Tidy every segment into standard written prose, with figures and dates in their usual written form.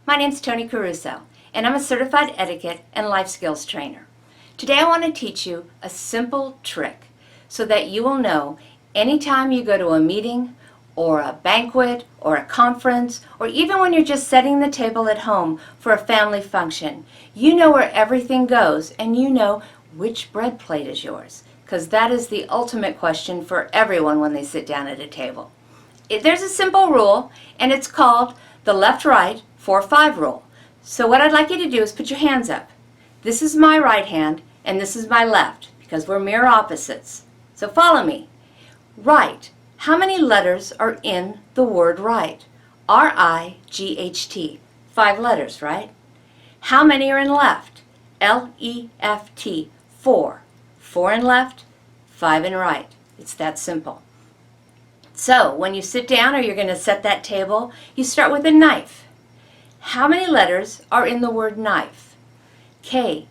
My name's Tony Caruso, and I'm a certified etiquette and life skills trainer. Today I want to teach you a simple trick so that you will know anytime you go to a meeting or a banquet or a conference, or even when you're just setting the table at home for a family function, you know where everything goes and you know which bread plate is yours, because that is the ultimate question for everyone when they sit down at a table. There's a simple rule, and it's called the left-right 4-5 rule. So what I'd like you to do is put your hands up. This is my right hand, and this is my left, because we're mirror opposites. So follow me. Right. How many letters are in the word right? R-I-G-H-T. 5 letters, right? How many are in left? L-E-F-T. 4. 4 in left, 5 in right. It's that simple. So when you sit down or you're going to set that table, you start with a knife. How many letters are in the word knife? K-N-I-F-E.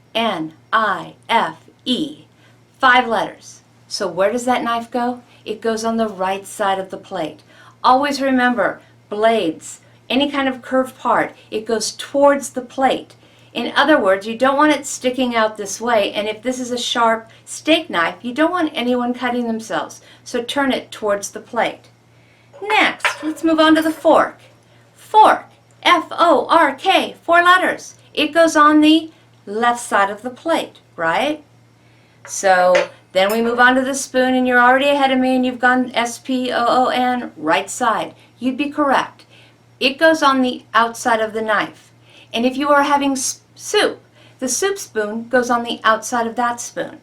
5 letters. So where does that knife go? It goes on the right side of the plate. Always remember, blades, any kind of curved part, it goes towards the plate. In other words, you don't want it sticking out this way, and if this is a sharp steak knife, you don't want anyone cutting themselves. So turn it towards the plate. Next, let's move on to the fork. Fork, F-O-R-K, 4 letters. It goes on the left side of the plate, right? So then we move on to the spoon, and you're already ahead of me, and you've gone S-P-O-O-N, right side. You'd be correct. It goes on the outside of the knife. And if you are having soup, the soup spoon goes on the outside of that spoon.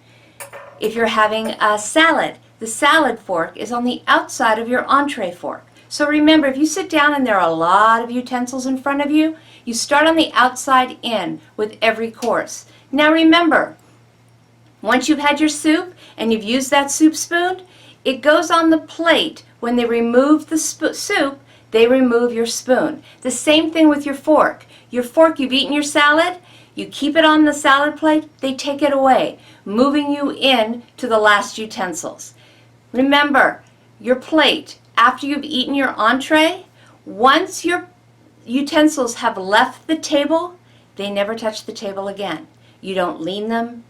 If you're having a salad, the salad fork is on the outside of your entree fork. So remember, if you sit down and there are a lot of utensils in front of you, you start on the outside in with every course. Now remember, once you've had your soup and you've used that soup spoon, it goes on the plate. When they remove the soup, they remove your spoon. The same thing with your fork. Your fork, you've eaten your salad, you keep it on the salad plate, they take it away, moving you in to the last utensils. Remember, your plate, after you've eaten your entree, once your utensils have left the table, they never touch the table again. You don't lean them.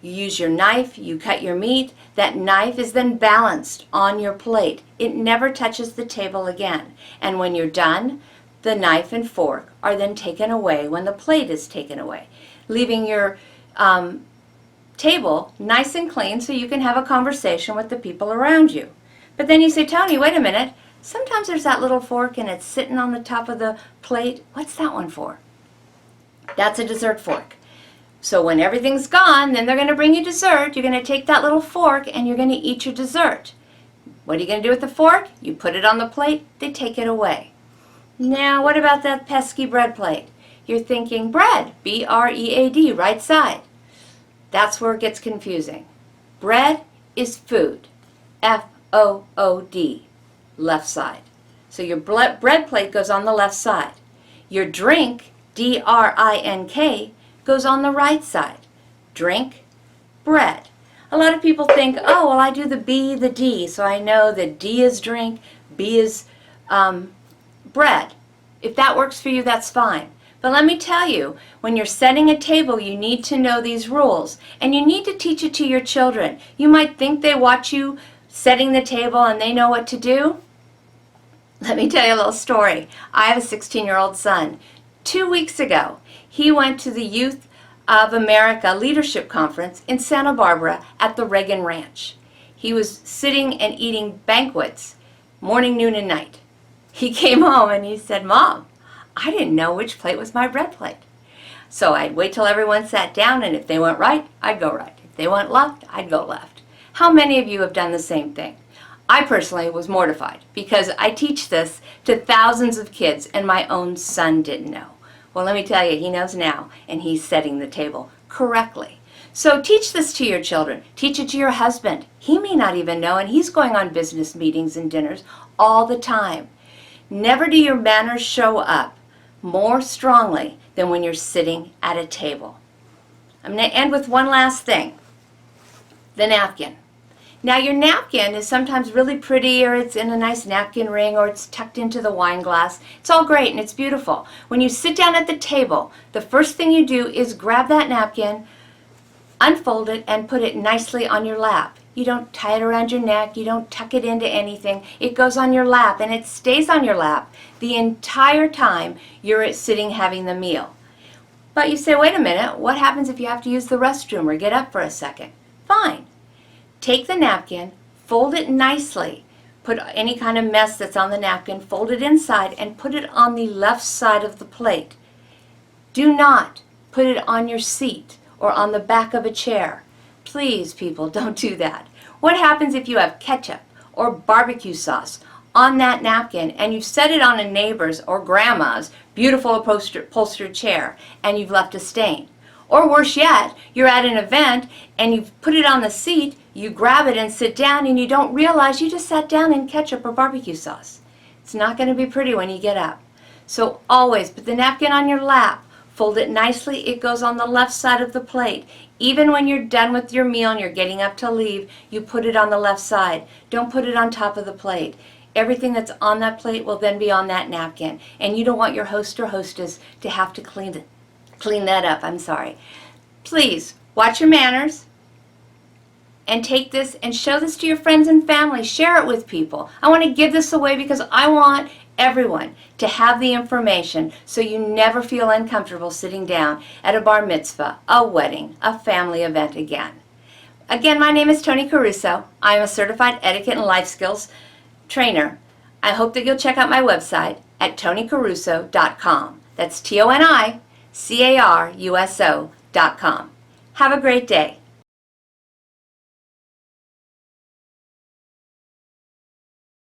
You use your knife, you cut your meat. That knife is then balanced on your plate. It never touches the table again. And when you're done, the knife and fork are then taken away when the plate is taken away, leaving your table nice and clean so you can have a conversation with the people around you. But then you say, Tony, wait a minute. Sometimes there's that little fork and it's sitting on the top of the plate. What's that one for? That's a dessert fork. So when everything's gone, then they're going to bring you dessert. You're going to take that little fork and you're going to eat your dessert. What are you going to do with the fork? You put it on the plate, they take it away. Now, what about that pesky bread plate? You're thinking bread, B-R-E-A-D, right side. That's where it gets confusing. Bread is food, F-O-O-D, left side. So your bread plate goes on the left side. Your drink, D-R-I-N-K, goes on the right side. Drink, bread. A lot of people think, oh, well, I do the B, the D, so I know that D is drink, B is bread. If that works for you, that's fine. But let me tell you, when you're setting a table, you need to know these rules, and you need to teach it to your children. You might think they watch you setting the table and they know what to do. Let me tell you a little story. I have a 16-year-old son. 2 weeks ago, he went to the Youth of America Leadership Conference in Santa Barbara at the Reagan Ranch. He was sitting and eating banquets morning, noon, and night. He came home and he said, Mom, I didn't know which plate was my bread plate. So I'd wait till everyone sat down, and if they went right, I'd go right. If they went left, I'd go left. How many of you have done the same thing? I personally was mortified because I teach this to thousands of kids and my own son didn't know. Well, let me tell you, he knows now, and he's setting the table correctly. So teach this to your children. Teach it to your husband. He may not even know, and he's going on business meetings and dinners all the time. Never do your manners show up more strongly than when you're sitting at a table. I'm going to end with one last thing. The napkin. Now your napkin is sometimes really pretty, or it's in a nice napkin ring, or it's tucked into the wine glass. It's all great and it's beautiful. When you sit down at the table, the first thing you do is grab that napkin, unfold it, and put it nicely on your lap. You don't tie it around your neck, you don't tuck it into anything. It goes on your lap and it stays on your lap the entire time you're sitting having the meal. But you say, wait a minute, what happens if you have to use the restroom or get up for a second? Fine. Take the napkin, fold it nicely, put any kind of mess that's on the napkin, fold it inside, and put it on the left side of the plate. Do not put it on your seat or on the back of a chair. Please, people, don't do that. What happens if you have ketchup or barbecue sauce on that napkin and you've set it on a neighbor's or grandma's beautiful upholstered chair and you've left a stain? Or worse yet, you're at an event and you've put it on the seat, you grab it and sit down and you don't realize you just sat down in ketchup or barbecue sauce. It's not going to be pretty when you get up. So always put the napkin on your lap, fold it nicely, it goes on the left side of the plate. Even when you're done with your meal and you're getting up to leave, you put it on the left side. Don't put it on top of the plate. Everything that's on that plate will then be on that napkin, and you don't want your host or hostess to have to clean that up. I'm sorry. Please watch your manners and take this and show this to your friends and family. Share it with people. I want to give this away because I want everyone to have the information so you never feel uncomfortable sitting down at a bar mitzvah, a wedding, a family event again. Again, my name is Toni Caruso. I am a certified etiquette and life skills trainer. I hope that you'll check out my website at tonicaruso.com. That's ToniCaruso.com. Have a great day.